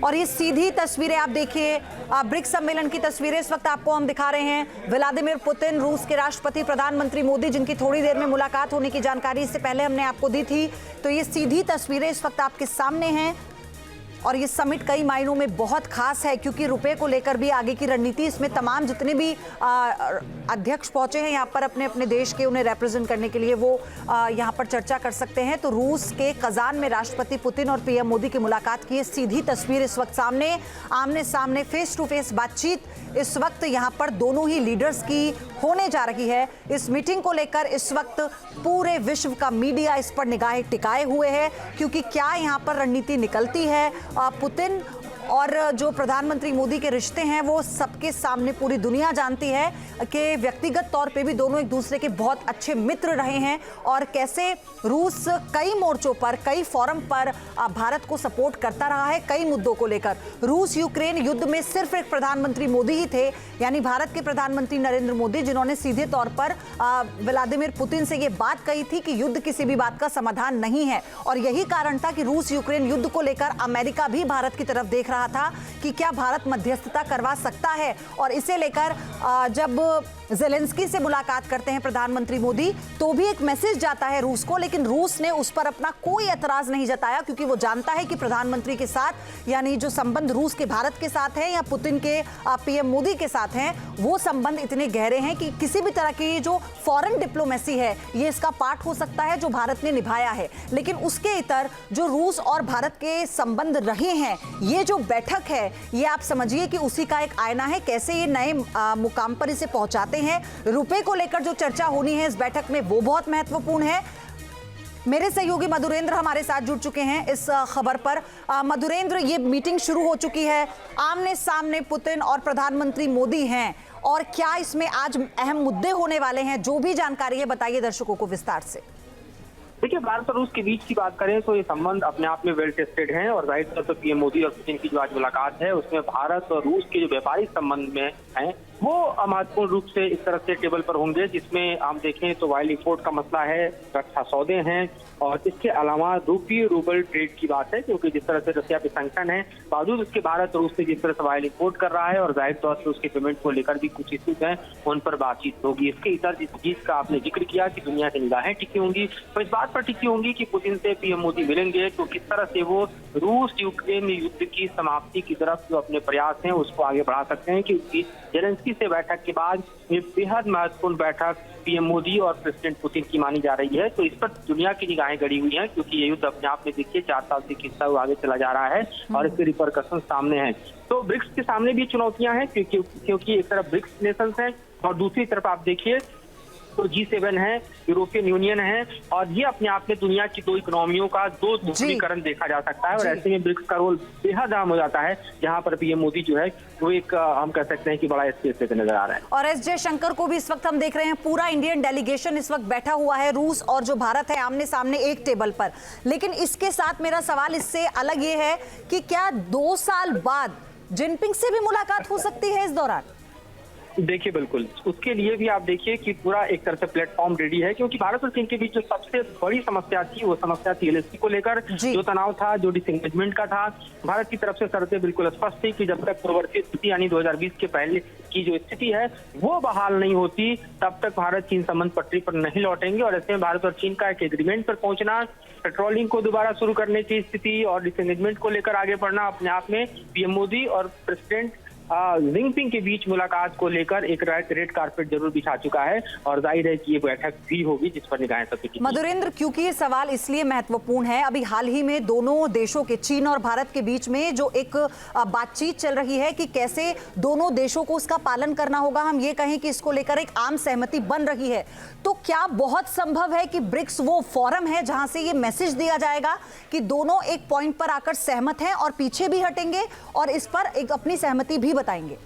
और ये सीधी तस्वीरें आप देखिए, ब्रिक्स सम्मेलन की तस्वीरें इस वक्त आपको हम दिखा रहे हैं। व्लादिमीर पुतिन, रूस के राष्ट्रपति, प्रधानमंत्री मोदी, जिनकी थोड़ी देर में मुलाकात होने की जानकारी इससे पहले हमने आपको दी थी। तो ये सीधी तस्वीरें इस वक्त आपके सामने हैं और ये समिट कई मायनों में बहुत खास है, क्योंकि रुपए को लेकर भी आगे की रणनीति, इसमें तमाम जितने भी अध्यक्ष पहुंचे हैं यहाँ पर अपने अपने देश के, उन्हें रिप्रेजेंट करने के लिए, वो यहाँ पर चर्चा कर सकते हैं। तो रूस के कजान में राष्ट्रपति पुतिन और पीएम मोदी की मुलाकात की सीधी तस्वीर इस वक्त सामने, आमने सामने फेस टू फेस बातचीत इस वक्त यहाँ पर दोनों ही लीडर्स की होने जा रही है। इस मीटिंग को लेकर इस वक्त पूरे विश्व का मीडिया इस पर निगाहें टिकाए हुए है, क्योंकि क्या यहाँ पर रणनीति निकलती है। पुतिन और जो प्रधानमंत्री मोदी के रिश्ते हैं वो सबके सामने पूरी दुनिया जानती है कि व्यक्तिगत तौर पे भी दोनों एक दूसरे के बहुत अच्छे मित्र रहे हैं, और कैसे रूस कई मोर्चों पर, कई फोरम पर भारत को सपोर्ट करता रहा है कई मुद्दों को लेकर। रूस यूक्रेन युद्ध में सिर्फ एक प्रधानमंत्री मोदी ही थे, यानी भारत के प्रधानमंत्री नरेंद्र मोदी, जिन्होंने सीधे तौर पर व्लादिमीर पुतिन से ये बात कही थी कि युद्ध किसी भी बात का समाधान नहीं है। और यही कारण था कि रूस यूक्रेन युद्ध को लेकर अमेरिका भी भारत की तरफ देख रहा था कि क्या भारत मध्यस्थता करवा सकता है। और इसे लेकर जब ज़ेलेंस्की से मुलाकात करते हैं प्रधानमंत्री मोदी, तो भी एक मैसेज जाता है रूस को, लेकिन रूस ने उस पर अपना कोई एतराज नहीं जताया, क्योंकि वो जानता है कि प्रधानमंत्री के साथ, यानी जो संबंध रूस के भारत के साथ है या पुतिन के पीएम मोदी के साथ हैं, वो संबंध इतने गहरे हैं कि किसी भी तरह की जो फॉरेन डिप्लोमेसी है ये इसका पार्ट हो सकता है जो भारत ने निभाया है। लेकिन उसके इतर जो रूस और भारत के संबंध रहे हैं, ये जो बैठक है ये आप समझिए कि उसी का एक आईना है, कैसे ये नए मुकाम पर इसे पहुंचाते हैं। रुपए को लेकर जो चर्चा होनी है इस बैठक में वो बहुत महत्वपूर्ण है। मेरे सहयोगी मधुरेंद्र हमारे साथ जुड़ चुके हैं इस खबर पर। मधुरेंद्र, ये मीटिंग शुरू हो चुकी है, आमने सामने पुतिन और प्रधानमंत्री मोदी हैं, और क्या इसमें आज अहम मुद्दे होने वाले हैं, जो भी जानकारी है बताइए दर्शकों को विस्तार से। देखिए, भारत और रूस के बीच की बात करें तो ये संबंध अपने आप में वेल टेस्टेड हैं, और जाहिर तौर पर पीएम मोदी और पुतिन की जो आज मुलाकात है उसमें भारत और रूस के जो व्यापारिक संबंध में हैं वो महत्वपूर्ण रूप से इस तरह से टेबल पर होंगे, जिसमें हम देखें तो ऑयल इंपोर्ट का मसला है, रक्षा सौदे हैं, और इसके अलावा रूपी रूबल ट्रेड की बात है, क्योंकि जिस तरह से रशिया पे सैंक्शन है, बावजूद उसके भारत रूस से जिस तरह से ऑयल इंपोर्ट कर रहा है, और जाहिर तौर से उसके पेमेंट को लेकर भी कुछ इश्यूज हैं, उन पर बातचीत होगी। इसके इतर जिस चीज का आपने जिक्र किया कि दुनिया की निगाहें टिकी होंगी, तो इस बात पर टिकी होंगी कि पुतिन से पीएम मोदी मिलेंगे तो किस तरह से वो रूस यूक्रेन युद्ध की समाप्ति की तरफ जो अपने प्रयास हैं उसको आगे बढ़ा सकते हैं, क्योंकि ज़ेलेंस्की से बैठक के बाद ये बेहद महत्वपूर्ण बैठक पीएम मोदी और प्रेसिडेंट पुतिन की मानी जा रही है। तो इस पर दुनिया की निगाहें गड़ी हुई हैं, क्योंकि ये युद्ध अपने आप में देखिए 4 साल से खिंचता हुआ आगे चला जा रहा है और इसके रिपरकशन सामने हैं। तो ब्रिक्स के सामने भी चुनौतियां हैं, क्योंकि एक तरफ ब्रिक्स नेशंस हैं और दूसरी तरफ आप देखिए तो G7 है, यूरोपियन यूनियन है, और ये अपने आप में दुनिया की दो इकोनॉमियों का दो ध्रुवीकरण देखा जा सकता है। और ऐसे में ब्रिक्स का रोल बेहद अहम हो जाता है, जहां पर पीएम मोदी जो है वो एक हम कह सकते हैं कि बड़ा स्पेस लेते नजर आ रहा है। और एस जयशंकर को भी इस वक्त हम देख रहे हैं, पूरा इंडियन डेलीगेशन इस वक्त बैठा हुआ है, रूस और जो भारत है आमने सामने एक टेबल पर। लेकिन इसके साथ मेरा सवाल इससे अलग ये है कि क्या 2 साल बाद जिनपिंग से भी मुलाकात हो सकती है इस दौरान? देखिए, बिल्कुल उसके लिए भी आप देखिए कि पूरा एक तरह से प्लेटफॉर्म रेडी है, क्योंकि भारत और चीन के बीच जो सबसे बड़ी समस्या थी वो समस्या थी एलएसी को लेकर, जो तनाव था, जो डिसएंगेजमेंट का था। भारत की तरफ से शर्तें बिल्कुल स्पष्ट थी कि जब तक पूर्ववर्ती स्थिति यानी 2020 के पहले की जो स्थिति है वो बहाल नहीं होती, तब तक भारत चीन संबंध पटरी पर नहीं लौटेंगे। और ऐसे में भारत और चीन का एक एग्रीमेंट पर पहुंचना, पेट्रोलिंग को दोबारा शुरू करने की स्थिति और डिसएंगेजमेंट को लेकर आगे बढ़ना अपने आप में पीएम मोदी और प्रेसिडेंट जिनपिंग के बीच मुलाकात को लेकर एक रेड कारपेट जरूर बिछा चुका है, और जाहिर है कि ये बैठक भी होगी जिस पर निगाहें सबकी टिकी। मधुरेंद्र, क्योंकि ये सवाल इसलिए महत्वपूर्ण है, अभी हाल ही में दोनों देशों के, चीन और भारत के बीच में जो एक बातचीत चल रही है कि कैसे दोनों देशों को उसका पालन करना होगा, हम ये कहें कि इसको लेकर एक आम सहमति बन रही है। तो क्या बहुत संभव है कि ब्रिक्स वो फोरम है जहां से ये मैसेज दिया जाएगा कि दोनों एक पॉइंट पर आकर सहमत हैं और पीछे भी हटेंगे और इस पर एक अपनी सहमति भी बताएंगे?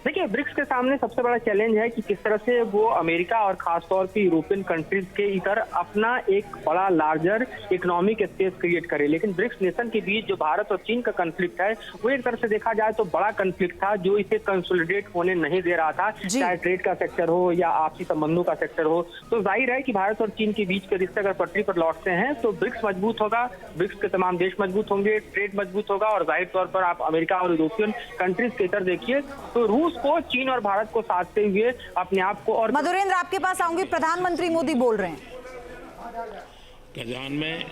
देखिए, ब्रिक्स के सामने सबसे बड़ा चैलेंज है कि किस तरह से वो अमेरिका और खासतौर पे यूरोपियन कंट्रीज के इधर अपना एक बड़ा लार्जर इकोनॉमिक स्पेस क्रिएट करे। लेकिन ब्रिक्स नेशन के बीच जो भारत और चीन का कंफ्लिक्ट है वो एक तरह से देखा जाए तो बड़ा कंफ्लिक्ट था, जो इसे कंसोलिडेट होने नहीं दे रहा था, चाहे ट्रेड का सेक्टर हो या आपसी संबंधों का सेक्टर हो। तो जाहिर है कि भारत और चीन के बीच के रिश्ते अगर पटरी पर लौटते हैं तो ब्रिक्स मजबूत होगा, ब्रिक्स के तमाम देश मजबूत होंगे, ट्रेड मजबूत होगा। और जाहिर तौर पर आप अमेरिका और यूरोपियन कंट्रीज के इधर देखिए तो रूस को, चीन और भारत को साधते हुए अपने आप को। और मधुरेंद्र, आपके पास आऊंगी। प्रधानमंत्री मोदी बोल रहे हैं कजान में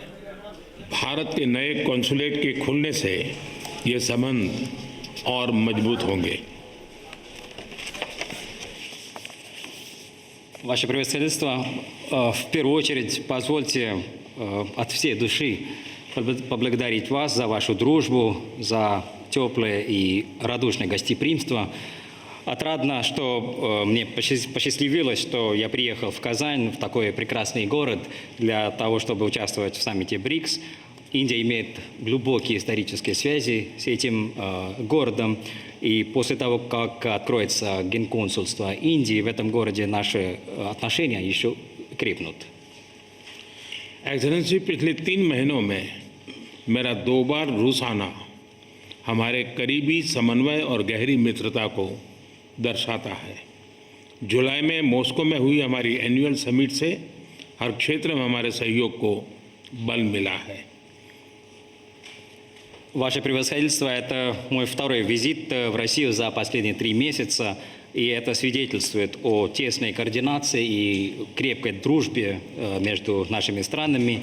भारत के नए कॉन्सुलेट के खुलने से ये संबंध और मजबूत होंगे। Ваше превосходительство, в первую очередь позвольте от всей души поблагодарить вас за вашу дружбу, за теплое и радушное гостеприимство. Отрадно, что мне посчастливилось, что я приехал в Казань, в такой прекрасный город, для того, чтобы участвовать в саммите БРИКС. Индия имеет глубокие исторические связи с этим городом. И после того, как откроется генконсульство Индии, в этом городе наши отношения еще крепнут. एक्सेलेंसी, पिछले 3 महीनों में मेरा 2 बार रूस आना हमारे करीबी समन्वय और गहरी मित्रता को दर्शाता है। जुलाई में मॉस्को में हुई हमारी एनुअल समिट से हर क्षेत्र में हमारे सहयोग को बल मिला है। Ваше превосходительство, это мой второй визит в Россию за последние 3 месяца, и это свидетельствует о тесной координации и крепкой дружбе между нашими странами.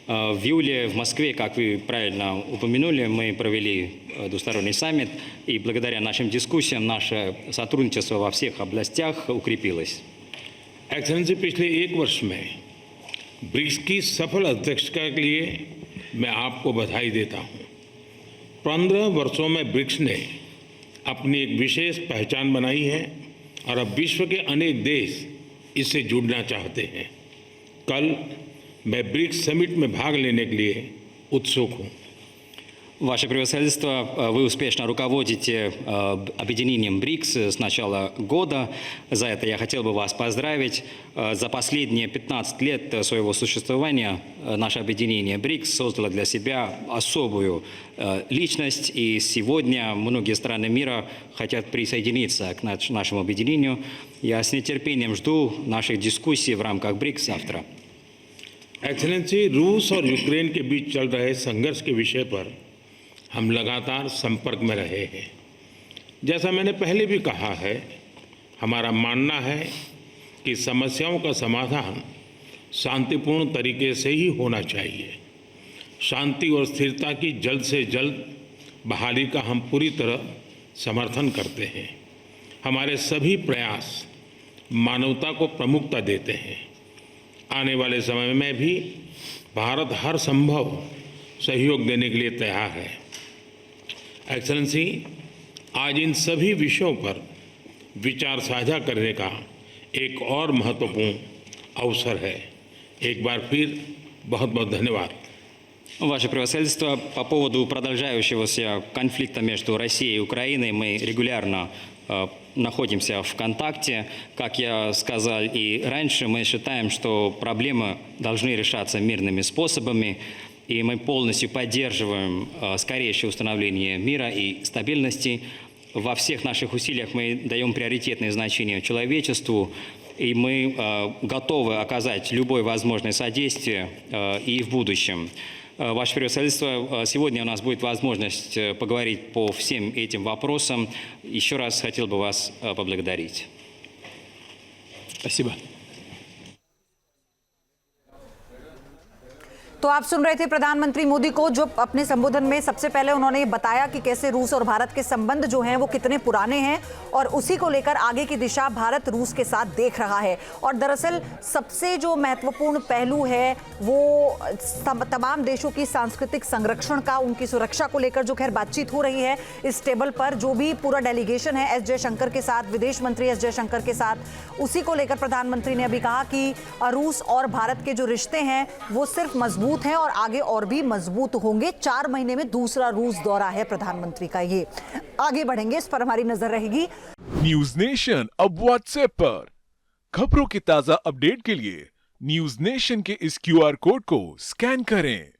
В июле в Москве, как вы правильно упомянули, мы провели двусторонний саммит, и благодаря нашим дискуссиям наше сотрудничество во всех областях укрепилось. एक्सेलेंसी, पिछले 1 वर्ष में ब्रिक्स की सफल अध्यक्षता के लिए मैं आपको बधाई देता हूँ। 15 वर्षों में ब्रिक्स ने अपनी एक विशेष पहचान बनाई है और अब विश्व के अनेक देश इससे जुड़ना चाहते हैं। कल मैं ब्रिक्स समिट में भाग लेने के लिए उत्सुक हूँ। Ваше превосходительство, вы успешно руководите объединением БРИКС с начала года. За это я хотел бы вас поздравить. За последние 15 лет своего существования наше объединение БРИКС создало для себя особую личность. И сегодня многие страны мира хотят присоединиться к нашему объединению. Я с нетерпением жду наших дискуссий в рамках БРИКС завтра. एक्सेलेंसी, रूस और यूक्रेन के बीच चल रहे संघर्ष के विषय पर हम लगातार संपर्क में रहे हैं। जैसा मैंने पहले भी कहा है, हमारा मानना है कि समस्याओं का समाधान शांतिपूर्ण तरीके से ही होना चाहिए। शांति और स्थिरता की जल्द से जल्द बहाली का हम पूरी तरह समर्थन करते हैं। हमारे सभी प्रयास मानवता को प्रमुखता देते हैं। आने वाले समय में भी भारत हर संभव सहयोग देने के लिए तैयार है। एक्सेलेंसी, आज इन सभी विषयों पर विचार साझा करने का एक और महत्वपूर्ण अवसर है। एक बार फिर बहुत बहुत धन्यवाद। Ваше превосходительство, по поводу продолжающегося конфликта между Россией и Украиной мы регулярно находимся в контакте. Как я сказал и раньше, мы считаем, что проблемы должны решаться мирными способами, и мы полностью поддерживаем скорейшее установление мира и стабильности. Во всех наших усилиях мы даем приоритетное значение человечеству, и мы готовы оказать любое возможное содействие и в будущем. Ваше превосходительство, сегодня у нас будет возможность поговорить по всем этим вопросам. Еще раз хотел бы вас поблагодарить. Спасибо. तो आप सुन रहे थे प्रधानमंत्री मोदी को, जो अपने संबोधन में सबसे पहले उन्होंने ये बताया कि कैसे रूस और भारत के संबंध जो हैं वो कितने पुराने हैं, और उसी को लेकर आगे की दिशा भारत रूस के साथ देख रहा है। और दरअसल सबसे जो महत्वपूर्ण पहलू है वो तमाम देशों की सांस्कृतिक संरक्षण का, उनकी सुरक्षा को लेकर जो खैर बातचीत हो रही है इस टेबल पर, जो भी पूरा डेलीगेशन है एस जयशंकर के साथ, विदेश मंत्री एस जयशंकर के साथ, उसी को लेकर प्रधानमंत्री ने अभी कहा कि रूस और भारत के जो रिश्ते हैं वो सिर्फ मजबूत हैं और आगे और भी मजबूत होंगे। 4 महीने में दूसरा रूस दौरा है प्रधानमंत्री का ये। आगे बढ़ेंगे, इस पर हमारी नजर रहेगी। न्यूज नेशन अब व्हाट्सएप पर। खबरों के ताजा अपडेट के लिए न्यूज नेशन के इस क्यूआर कोड को स्कैन करें